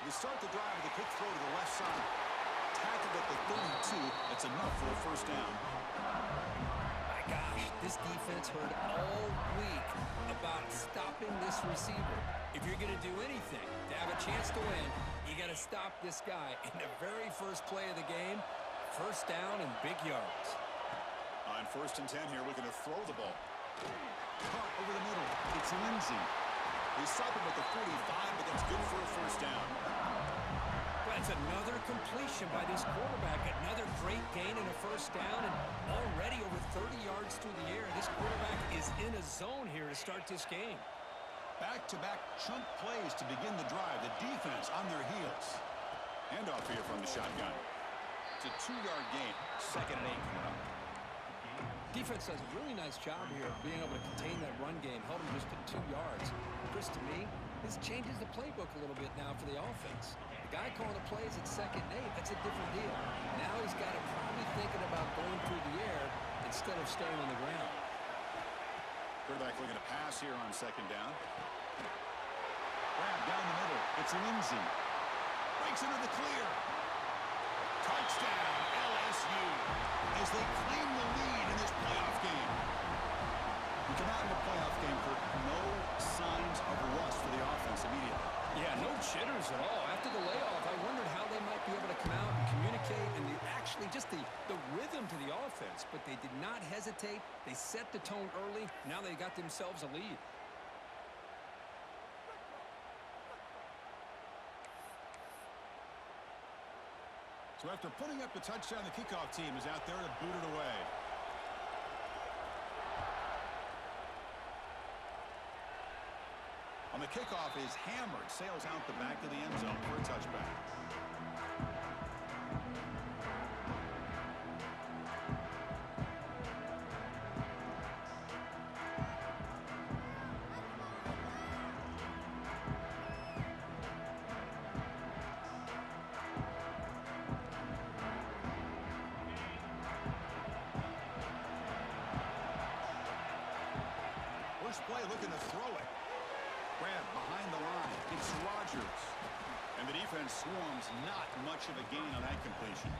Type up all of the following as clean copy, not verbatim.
They start the drive with a quick throw to the left side. Tackled at the 32. That's enough for a first down. My gosh, this defense heard all week about stopping this receiver. If you're going to do anything to have a chance to win, you got to stop this guy in the very first play of the game. First down and big yards. On 1st and 10 here, we're going to throw the ball. Caught over the middle. It's Lindsey. They stop him at the 45, but that's good for a first down. That's another completion by this quarterback. Another great gain and a first down, and already over 30 yards through the air. This quarterback is in a zone here to start this game. Back-to-back chunk plays to begin the drive. The defense on their heels. Handoff here from the shotgun. It's a 2-yard gain. 2nd and 8 coming up. Defense does a really nice job here of being able to contain that run game, held him just to 2 yards. Chris, to me, this changes the playbook a little bit now for the offense. The guy calling the plays at 2nd and 8, that's a different deal. Now he's got to probably thinking about going through the air instead of staying on the ground. Quarterback looking to pass here on 2nd down. Grab down the middle. It's Lindsey. Breaks into the clear. Touchdown, LSU, as they claim the lead in this playoff game. We come out in the playoff game for no signs of rust for the offense immediately. Yeah, no jitters at all. After the layoff, I wondered how they might be able to come out and communicate and actually just the rhythm to the offense. But they did not hesitate. They set the tone early. Now they got themselves a lead. So after putting up the touchdown, the kickoff team is out there to boot it away. On the kickoff is hammered, sails out the back of the end zone for a touchback. Play looking to throw it. Grab behind the line. It's Rodgers. And the defense swarms. Not much of a gain on that completion.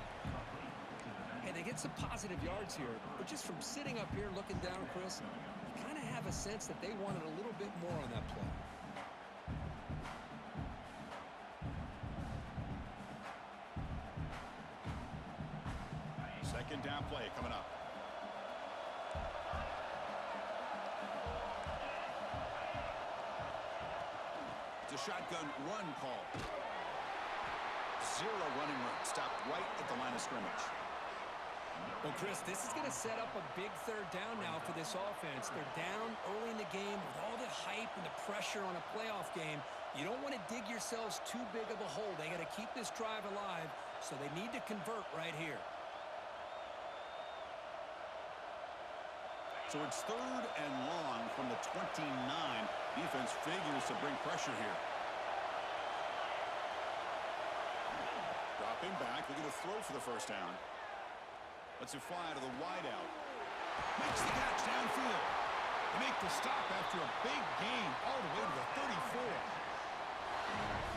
Hey, they get some positive yards here, but just from sitting up here looking down, Chris, you kind of have a sense that they wanted a little bit more on that play. 2nd down play coming up. A shotgun run call. 0 running room. Stopped right at the line of scrimmage. Well, Chris, this is going to set up a big 3rd down now for this offense. They're down early in the game with all the hype and the pressure on a playoff game. You don't want to dig yourselves too big of a hole. They got to keep this drive alive, so they need to convert right here. So it's 3rd and long from the 29. Defense figures to bring pressure here. Dropping back, looking to throw for the first down. Lets it fly to the wideout. Makes the catch downfield. They make the stop after a big gain all the way to the 34.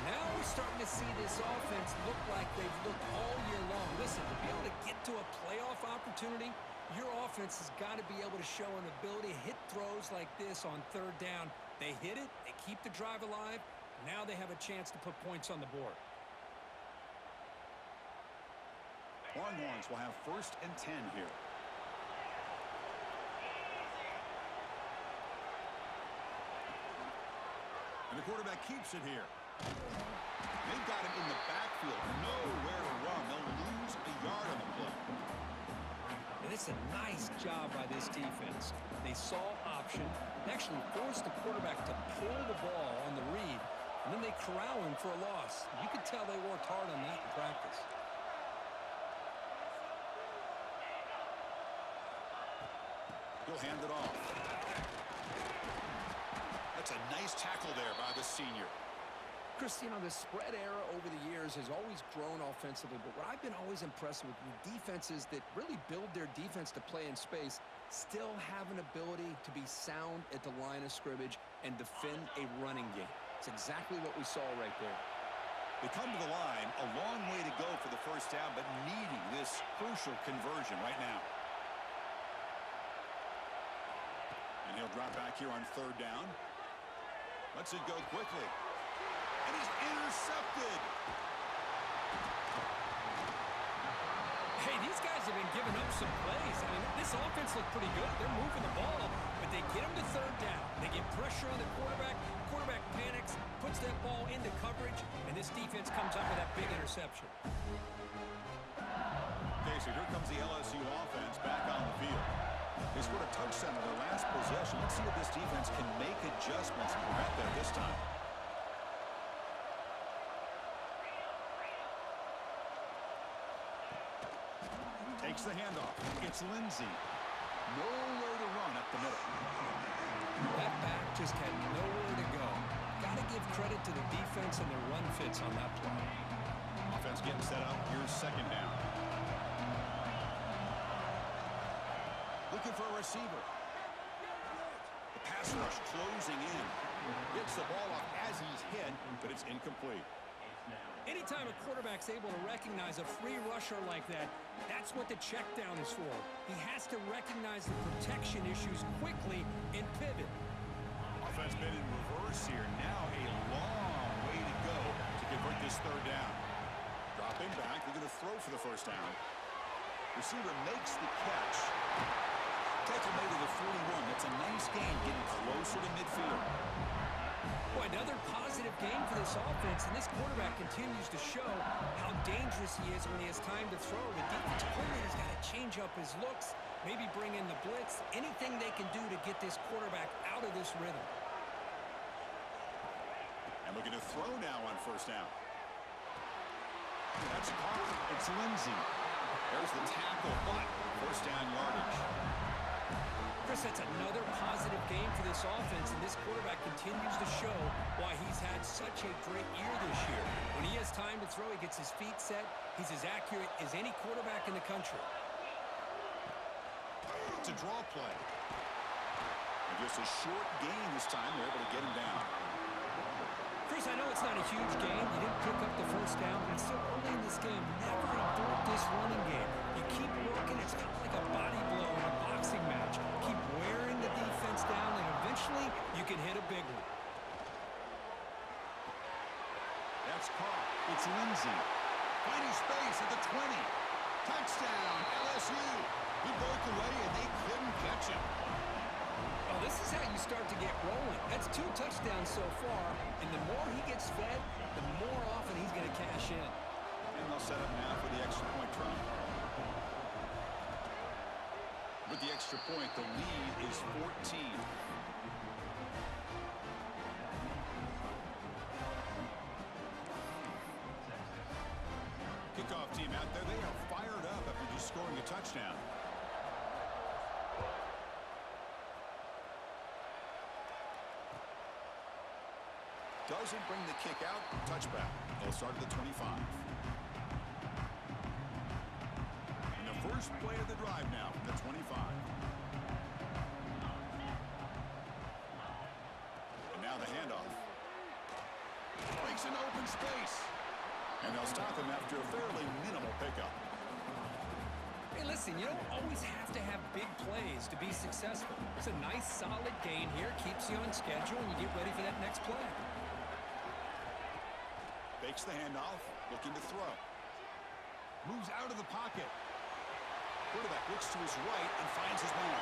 Now we're starting to see this offense look like they've looked all year long. Listen, to be able to get to a playoff opportunity, your offense has got to be able to show an ability to hit throws like this on 3rd down. They hit it, they keep the drive alive. Now they have a chance to put points on the board. Longhorns will have 1st and 10 here. And the quarterback keeps it here. They've got him in the backfield. Nowhere to run. They'll lose a yard on the play. And it's a nice job by this defense. They saw option, actually forced the quarterback to pull the ball on the read, and then they corral him for a loss. You could tell they worked hard on that in practice. He'll hand it off. That's a nice tackle there by the senior. Chris, you know, the spread era over the years has always grown offensively, but what I've been always impressed with defenses that really build their defense to play in space still have an ability to be sound at the line of scrimmage and defend a running game. It's exactly what we saw right there. They come to the line, a long way to go for the first down, but needing this crucial conversion right now. And he'll drop back here on third down. Lets it go quickly. And he's intercepted. Hey, these guys have been giving up some plays. I mean, this offense looked pretty good. They're moving the ball, but they get him to third down. They get pressure on the quarterback. Quarterback panics, puts that ball into coverage, and this defense comes up with that big interception. Okay, so here comes the LSU offense back on the field. They scored a touchdown on their last possession. Let's see if this defense can make adjustments and prevent that this time. Takes the handoff. It's Lindsey. Nowhere to run up the middle. That back just had nowhere to go. Got to give credit to the defense and their run fits on that play. Offense getting set up. Here's second down. Looking for a receiver. The pass rush closing in. Gets the ball off as he's hit, but it's incomplete. Anytime a quarterback's able to recognize a free rusher like that, that's what the check down is for. He has to recognize the protection issues quickly and pivot. Offense been in reverse here. Now a long way to go to convert this third down. Dropping back, they're going to throw for the first down. Receiver makes the catch. Tackle made to the 41. That's a nice gain, getting closer to midfield. Boy, another positive game for this offense, and this quarterback continues to show how dangerous he is when he has time to throw. The defensive coordinator's got to change up his looks, maybe bring in the blitz, anything they can do to get this quarterback out of this rhythm. And looking to throw now on first down. That's caught. It's Lindsey. There's the tackle, but first down yardage. Chris, that's another positive game for this offense, and this quarterback continues to show why he's had such a great year this year. When he has time to throw, he gets his feet set. He's as accurate as any quarterback in the country. It's a draw play. And just a short gain this time. They're able to get him down. Chris, I know it's not a huge game. You didn't pick up the first down, but it's still early in this game. Never abort this running game. You keep working. It's kind of like a body blow in a boxing match. Keep wearing the defense down, and eventually you can hit a big one. That's caught. It's Lindsey. Finding space at the 20. Touchdown, LSU. He broke away, and they couldn't catch him. Well, this is how you start to get rolling. That's 2 touchdowns so far, and the more he gets fed, the more often he's going to cash in. And they'll set up now for the extra point try. With the extra point, the lead is 14. Kickoff team out there. They are fired up after just scoring a touchdown. Doesn't bring the kick out. Touchback. They'll start at the 25. And the first play of the drive now from the 25. And now the handoff. Breaks into open space. And they'll stop him after a fairly minimal pickup. Hey, listen, you don't always have to have big plays to be successful. It's a nice, solid gain here. Keeps you on schedule, and you get ready for that next play. Fakes the handoff, looking to throw. Moves out of the pocket. Quarterback looks to his right and finds his man.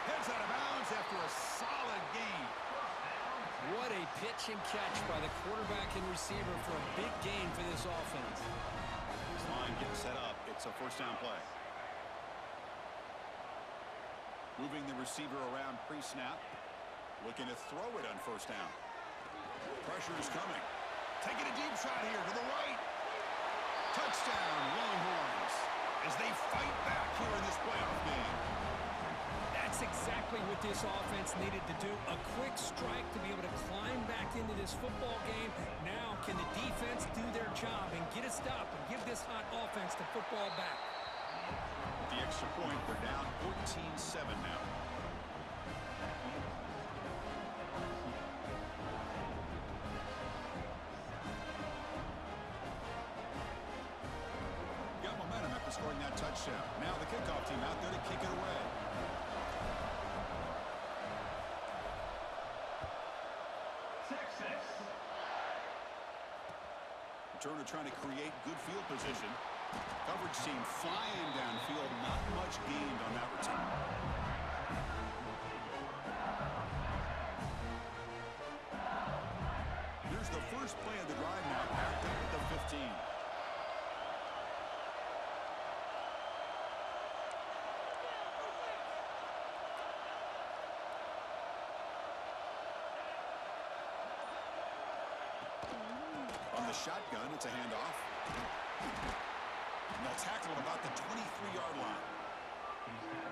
Heads out of bounds after a solid gain. What a pitch and catch by the quarterback and receiver for a big gain for this offense. This line getting set up. It's a first down play. Moving the receiver around pre-snap. Looking to throw it on first down. Pressure is coming. Taking a deep shot here to the right. Touchdown, Longhorns, as they fight back here in this playoff game. That's exactly what this offense needed to do. A quick strike to be able to climb back into this football game. Now can the defense do their job and get a stop and give this hot offense the football back? With the extra point, they're down 14-7 now. touchdown. Now the kickoff team out there to kick it away. Returner trying to create good field position. Coverage team flying downfield. Not much gained on that return. Here's the first play of the drive now, backed up at the 15. On the shotgun, it's a handoff. And they'll tackle him about the 23-yard line.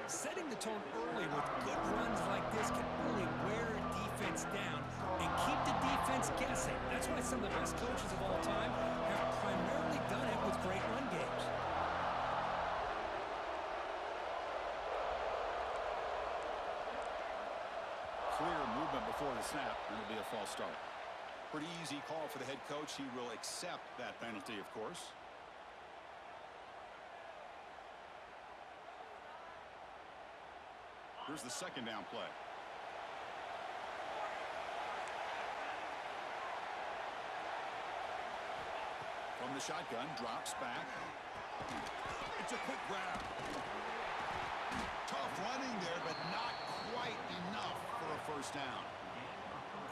Setting the tone early with good runs like this can really wear a defense down and keep the defense guessing. That's why some of the best coaches of all time have primarily done it with great run games. Clear movement before the snap, and it'll be a false start. Pretty easy call for the head coach. He will accept that penalty, of course. Here's the second down play. From the shotgun, drops back. It's a quick grab. Tough running there, but not quite enough for a first down.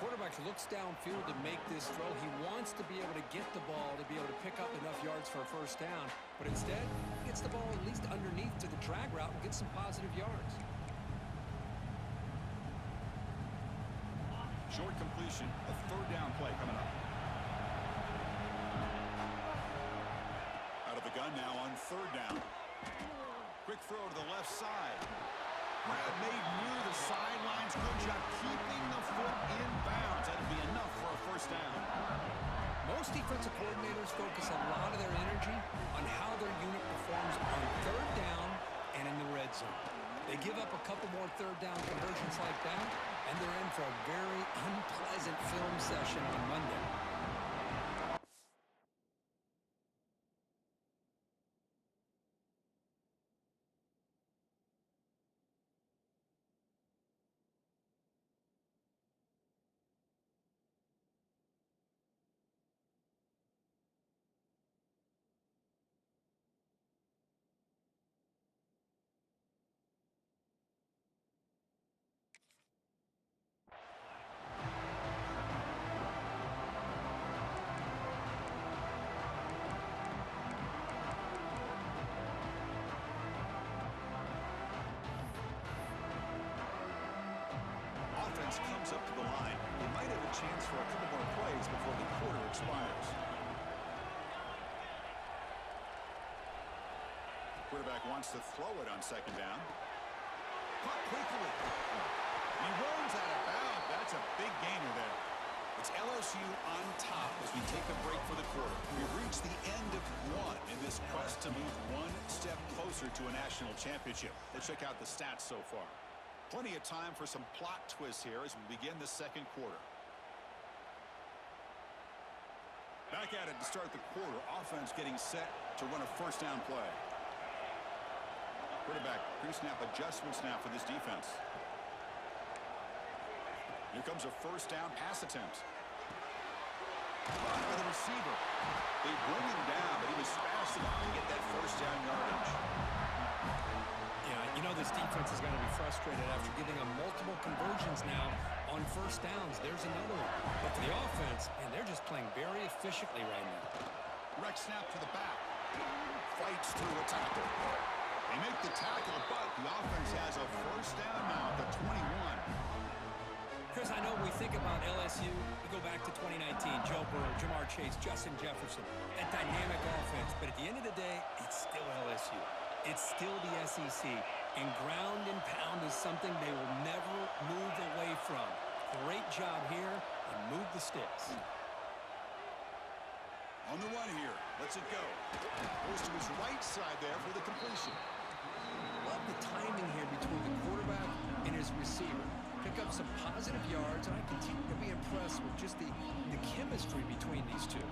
Quarterback looks downfield to make this throw. He wants to be able to get the ball to be able to pick up enough yards for a first down. But instead, he gets the ball at least underneath to the drag route and gets some positive yards. Short completion, a third down play coming up. Out of the gun now on third down. Quick throw to the left side. Grab made near the sidelines. Good job keeping the foot in bounds. That'll be enough for a first down. Most defensive coordinators focus a lot of their energy on how their unit performs on third down and in the red zone. They give up a couple more third down conversions like that, and they're in for a very unpleasant film session on Monday. Comes up to the line. They might have a chance for a couple more plays before the quarter expires. The quarterback wants to throw it on second down. Caught quickly. He runs out of bounds. That's a big gainer there. It's LSU on top as we take a break for the quarter. We've reached the end of one in this quest to move one step closer to a national championship. Let's check out the stats so far. Plenty of time for some plot twists here as we begin the second quarter. Back at it to start the quarter. Offense getting set to run a first down play. Quarterback pre-snap adjustments now for this defense. Here comes a first down pass attempt. Caught by the receiver. They bring him down, but he was fast enough to get that first down yardage. You know this defense is going to be frustrated after giving them multiple conversions now on first downs. There's another one. But for the offense, and they're just playing very efficiently right now. Direct snap to the back. Fights through a tackle. They make the tackle, but the offense has a first down now at the 21. Chris, I know we think about LSU. We go back to 2019, Joe Burrow, Jamar Chase, Justin Jefferson, that dynamic offense. But at the end of the day, it's still LSU. It's still the SEC. And ground and pound is something they will never move away from. Great job here, and move the sticks. On the run here. Lets it go. Goes to his right side there for the completion. Love the timing here between the quarterback and his receiver. Pick up some positive yards, and I continue to be impressed with just the chemistry between these two.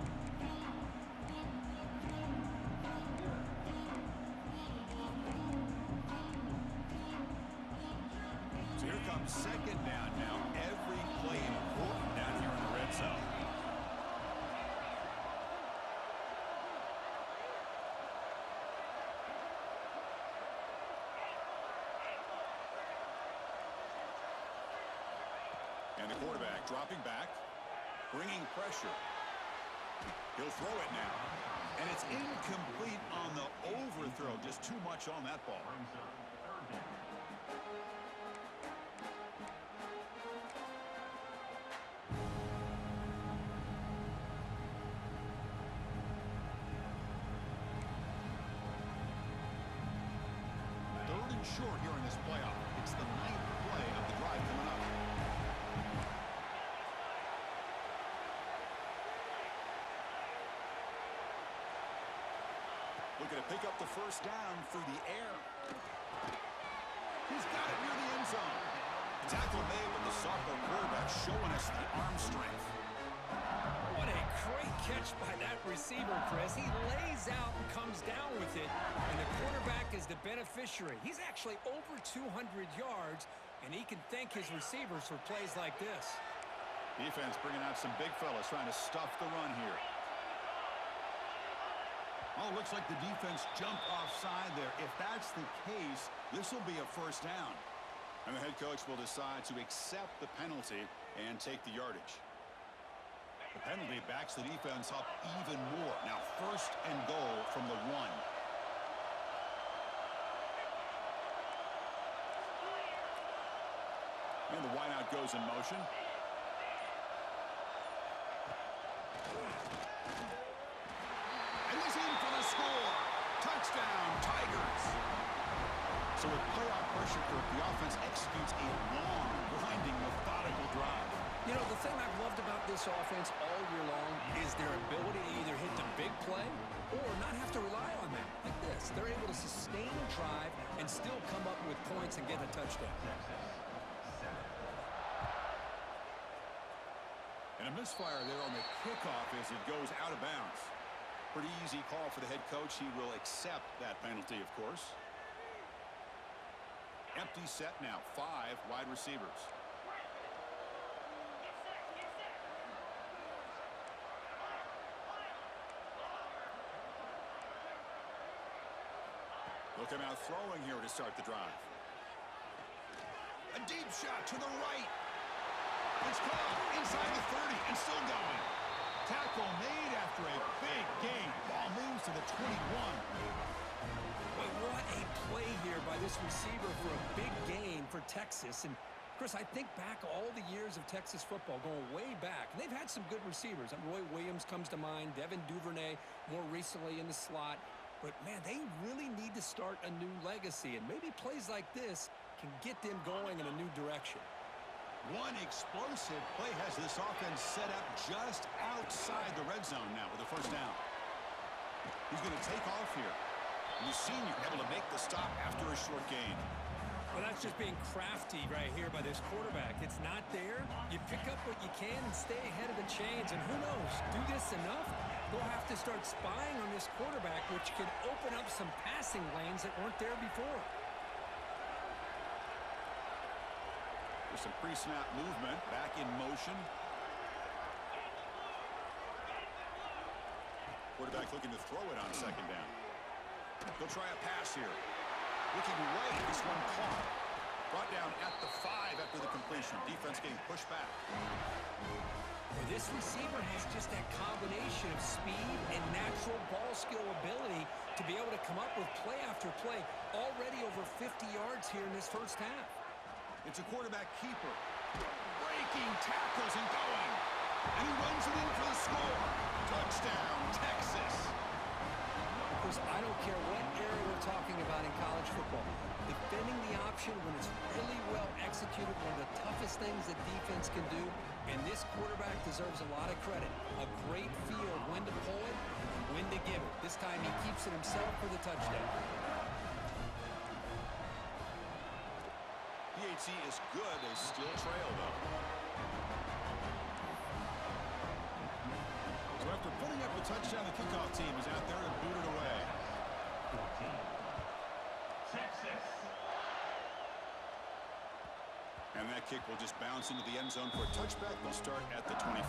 And the quarterback dropping back, bringing pressure. He'll throw it now. And it's incomplete on the overthrow. Just too much on that ball. Third and short here in this playoff. It's the 9th play of the drive coming up. Looking to pick up the first down through the air. He's got it near the end zone. Tackle made, but the sophomore quarterback showing us the arm strength. What a great catch by that receiver, Chris. He lays out and comes down with it, and the quarterback is the beneficiary. He's actually over 200 yards, and he can thank his receivers for plays like this. Defense bringing out some big fellas trying to stuff the run here. Oh, looks like the defense jumped offside there. If that's the case, this will be a first down. And the head coach will decide to accept the penalty and take the yardage. The penalty backs the defense up even more. Now first and goal from the 1. And the wideout goes in motion. And he's in for the score. Touchdown, Tigers. So with playoff pressure, the offense executes a long, grinding, methodical drive. You know, the thing I've loved about this offense all year long is their ability to either hit the big play or not have to rely on that. Like this. They're able to sustain a drive and still come up with points and get a touchdown. And a misfire there on the kickoff as it goes out of bounds. Pretty easy call for the head coach. He will accept that penalty, of course. Empty set now. 5 wide receivers. Look him out throwing here to start the drive. A deep shot to the right. It's caught inside the 30 and still going. Tackle made after a big gain. Ball moves to the 21. Wait, what a play here by this receiver for a big gain for Texas. And Chris, I think back all the years of Texas football, going way back. And they've had some good receivers. Roy Williams comes to mind, Devin Duvernay more recently in the slot. But, man, they really need to start a new legacy. And maybe plays like this can get them going in a new direction. One explosive play has this offense set up just outside the red zone now with a first down. He's going to take off here. And the senior able to make the stop after a short gain. Well, that's just being crafty right here by this quarterback. It's not there. You pick up what you can and stay ahead of the chains. And who knows, do this enough, they'll have to start spying on this quarterback, which could open up some passing lanes that weren't there before. There's some pre-snap movement, back in motion. Quarterback looking to throw it on second down. He'll try a pass here. Looking right, this one caught. Brought down at the 5 after the completion. Defense getting pushed back. Well, this receiver has just that combination of speed and natural ball skill ability to be able to come up with play after play. Already over 50 yards here in this first half. It's a quarterback keeper. Breaking tackles and going. And he runs it in for the score. Touchdown, Texas. Chris, I don't care what area we're talking about in college football. Defending the option when it's really well executed, one of the toughest things that defense can do. And this quarterback deserves a lot of credit. A great feel of when to pull it and when to give it. This time he keeps it himself for the touchdown. PHC is good. They still trail, though. So after putting up the touchdown, the kickoff team is out there and boot it away. Texas. And that kick will just bounce into the end zone for a touchback. They'll start at the 25.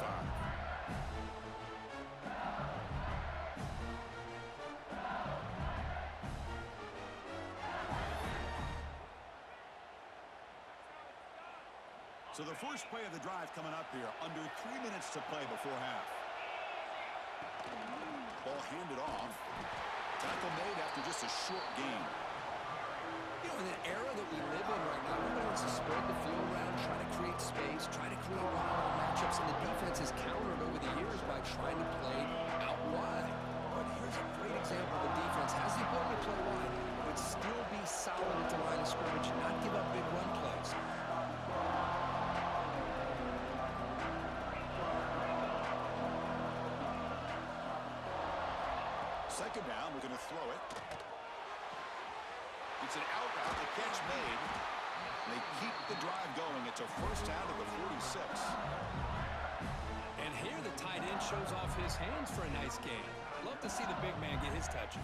So So the first play of the drive coming up here, under 3 minutes to play before half. Ball handed off. Tackle made after just a short gain. You know, in an era that we live in right now, everybody wants to spread the field around, try to create space, try to create one-on-one matchups, and the defense has countered over the years by trying to play out wide. But here's a great example of the defense has the ability to play wide, but still be solid at the line of scrimmage and not give up big run plays. Second down, we're going to throw it. It's an out route, the catch made. They keep the drive going. It's a first down to the 46. And here the tight end shows off his hands for a nice gain. Love to see the big man get his touches.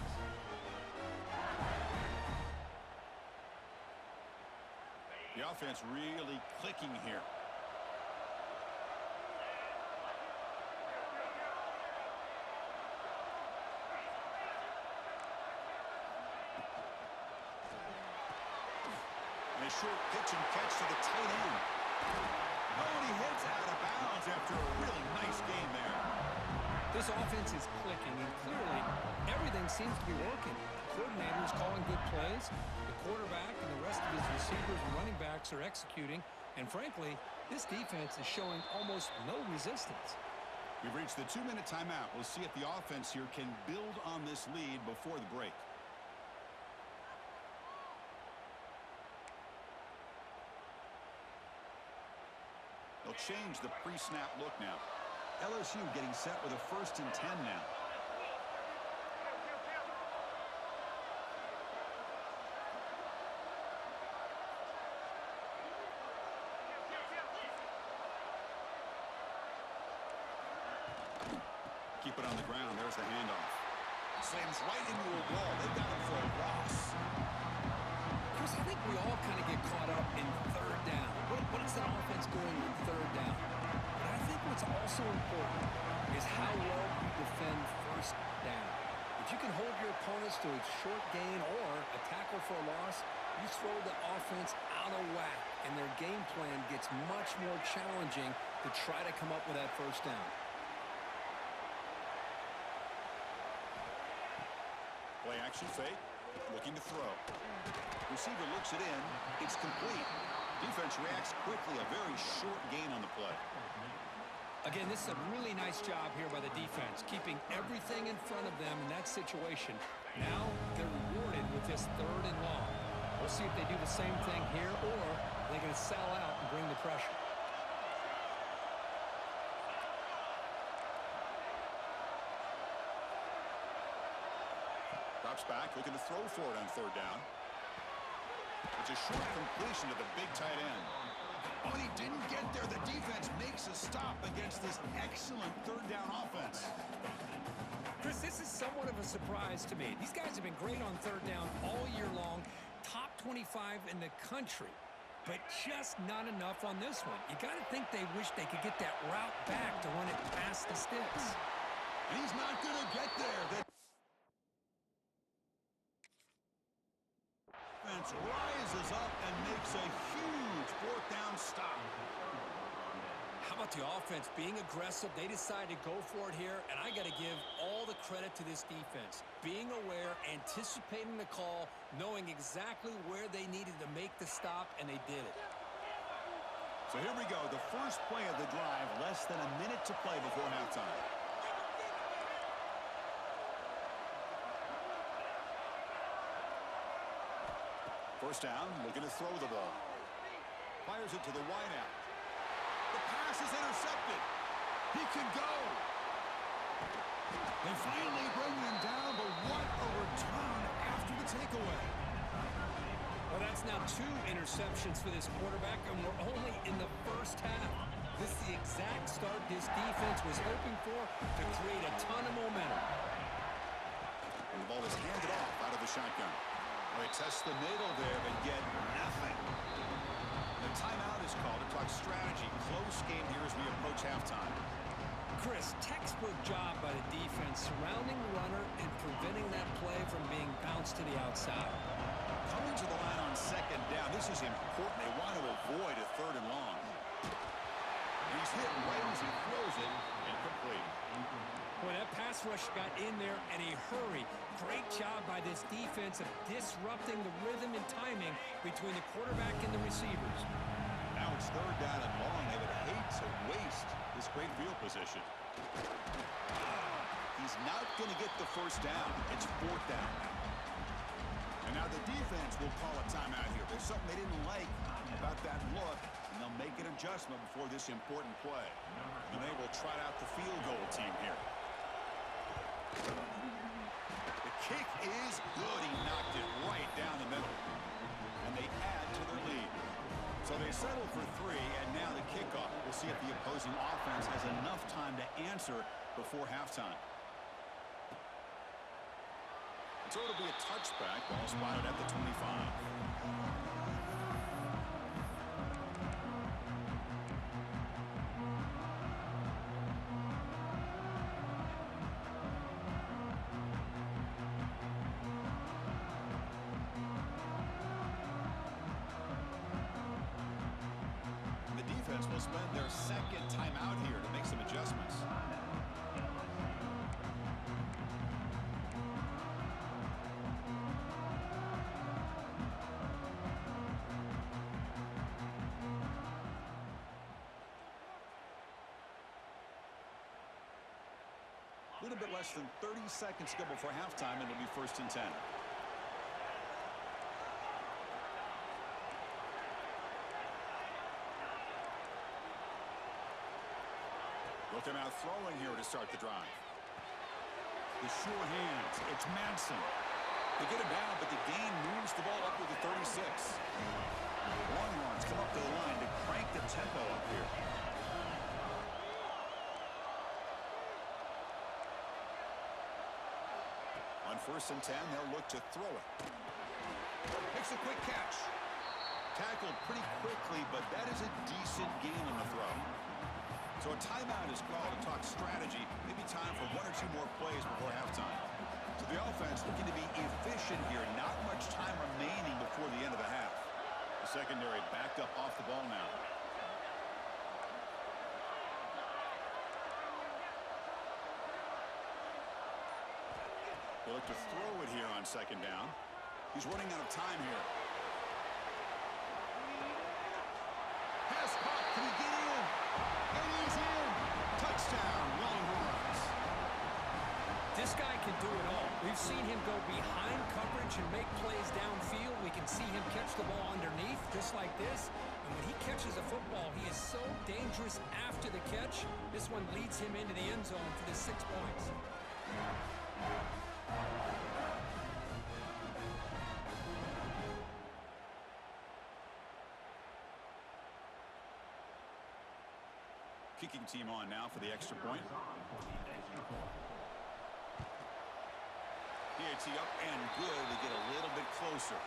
The offense really clicking here. And a short pitch and catch to the tight end. Oh, and he heads out of bounds after a really nice game there. This offense is clicking, and clearly everything seems to be working. The coordinator is calling good plays. The quarterback and the rest of his receivers and running backs are executing. And frankly, this defense is showing almost no resistance. We've reached the 2-minute timeout. We'll see if the offense here can build on this lead before the break. They'll change the pre-snap look now. LSU getting set with a 1st and 10 now. Keep it on the ground. There's the handoff. Slams right into a wall. They got him for a loss. Chris, I think we all kind of get caught up in third down. What is an offense doing in third down? But I think what's also important is how well you defend first down. If you can hold your opponents to a short gain or a tackle for a loss, you throw the offense out of whack, and their game plan gets much more challenging to try to come up with that first down. Play action fake. Looking to throw. Receiver looks it in. It's complete. Defense reacts quickly. A very short gain on the play. Again, this is a really nice job here by the defense, keeping everything in front of them in that situation. Now they're rewarded with this 3rd and long. We'll see if they do the same thing here, or they're going to sell out and bring the pressure. Drops back, looking to throw for it on 3rd down. It's a short completion to the big tight end. Oh, and he didn't get there. The defense makes a stop against this excellent 3rd down offense. Chris, this is somewhat of a surprise to me. These guys have been great on 3rd down all year long, top 25 in the country, but just not enough on this one. You got to think they wish they could get that route back to run it past the sticks. And he's not going to get there. The defense rises up and makes a huge 4th down stop. How about the offense being aggressive? They decide to go for it here, and I got to give all the credit to this defense. Being aware, anticipating the call, knowing exactly where they needed to make the stop, and they did it. So here we go, the first play of the drive, less than a minute to play before halftime. First down, looking to throw the ball. Fires it to the wideout. The pass is intercepted. He can go. They finally bring him down, but what a return after the takeaway. Well, that's now 2 interceptions for this quarterback, and we're only in the first half. This is the exact start this defense was hoping for to create a ton of momentum. And the ball is handed off out of the shotgun. They test the middle there, but get nothing. The timeout is called to talk strategy. Close game here as we approach halftime. Chris, textbook job by the defense, surrounding the runner and preventing that play from being bounced to the outside. Coming to the line on 2nd down. This is important. They want to avoid a 3rd and long. He's hit right as he throws it. Incomplete. Boy, that pass rush got in there in a hurry. Great job by this defense of disrupting the rhythm and timing between the quarterback and the receivers. Now it's third down and long. They would hate to waste this great field position. He's not going to get the first down. It's fourth down now. And now the defense will call a timeout here. There's something they didn't like about that look, and they'll make an adjustment before this important play. And they will trot out the field goal team here. The kick is good. He knocked it right down the middle. And they add to their lead. So they settle for 3, and now the kickoff. We'll see if the opposing offense has enough time to answer before halftime. So it'll be a touchback. Ball spotted at the 25. The defense will spend their second timeout here to make some adjustments. A little bit less than 30 seconds to go before halftime, and it'll be first and 10. Looking out throwing here to start the drive. The sure hands. It's Manson. They get him down, but the gain moves the ball up to the 36. Longhorns come up to the line to crank the tempo up here. On first and 10, they'll look to throw it. Makes a quick catch. Tackled pretty quickly, but that is a decent gain on the throw. So a timeout is called to talk strategy. Maybe time for 1 or 2 more plays before halftime. So the offense looking to be efficient here. Not much time remaining before the end of the half. The secondary backed up off the ball now. They look to throw it here on second down. He's running out of time here. Pass caught. Can he get in? And he's in. Touchdown, Longhorns. This guy can do it all. We've seen him go behind coverage and make plays downfield. We can see him catch the ball underneath, just like this. And when he catches a football, he is so dangerous after the catch. This one leads him into the end zone for the 6 points. Kicking team on now for the extra point. PAT up and good to get a little bit closer.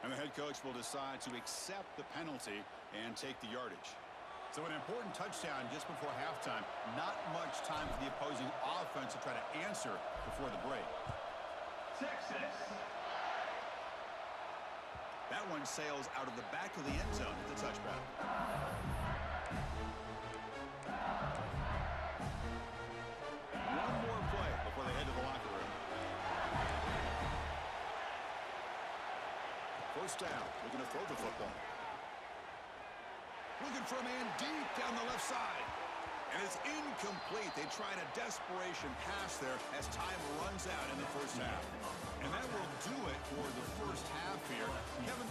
And the head coach will decide to accept the penalty and take the yardage. So an important touchdown just before halftime. Not much time for the opposing offense to try to answer before the break. Texas. That one sails out of the back of the end zone at the touchback. One more play before they head to the locker room. First down, looking to throw the football. Looking for a man deep down the left side. And it's incomplete. They tried a desperation pass there as time runs out in the first half. And that will do it for the first half here. Kevin